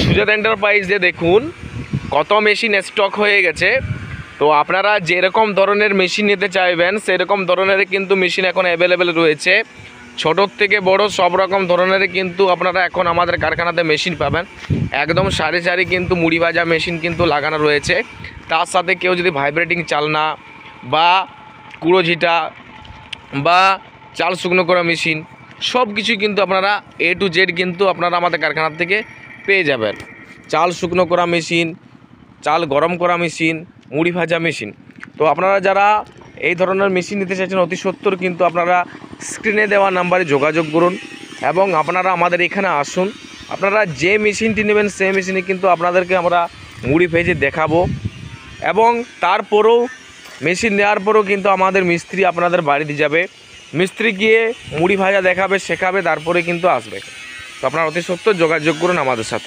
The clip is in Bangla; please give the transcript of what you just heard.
সুজাত এন্টারপ্রাইজে দেখুন কত মেশিন স্টক হয়ে গেছে। তো আপনারা যেরকম ধরনের মেশিন নিতে চাইবেন সেরকম ধরনের কিন্তু মেশিন এখন অ্যাভেলেবেল রয়েছে। ছোট থেকে বড় সব রকম ধরনের কিন্তু আপনারা এখন আমাদের কারখানাতে মেশিন পাবেন। একদম সারি সারি কিন্তু মুড়ি ভাজা মেশিন কিন্তু লাগানো রয়েছে। তার সাথে কেউ যদি ভাইব্রেটিং চালনা বা কুড়ো ঝিটা বা চাল শুকনো করা মেশিন সব কিছুই কিন্তু আপনারা A to Z কিন্তু আপনারা আমাদের কারখানা থেকে পেয়ে যাবেন। চাল শুকনো করা মেশিন, চাল গরম করা মেশিন, মুড়ি ভাজা মেশিন। তো আপনারা যারা এই ধরনের মেশিন নিতে চাইছেন অতি সত্বর কিন্তু আপনারা স্ক্রিনে দেওয়া নাম্বারে যোগাযোগ করুন এবং আপনারা আমাদের এখানে আসুন। আপনারা যে মেশিনটি নেবেন সেই মেশিনে কিন্তু আপনাদেরকে আমরা মুড়ি ভেজে দেখাবো এবং তারপরেও মেশিন নেওয়ার পরেও কিন্তু আমাদের মিস্ত্রি আপনাদের বাড়িতে যাবে, মিস্ত্রি গিয়ে মুড়ি ভাজা দেখাবে, শেখাবে, তারপরে কিন্তু আসবে। তো আপনারা অতি সত্বর যোগাযোগ করুন আমাদের সাথে।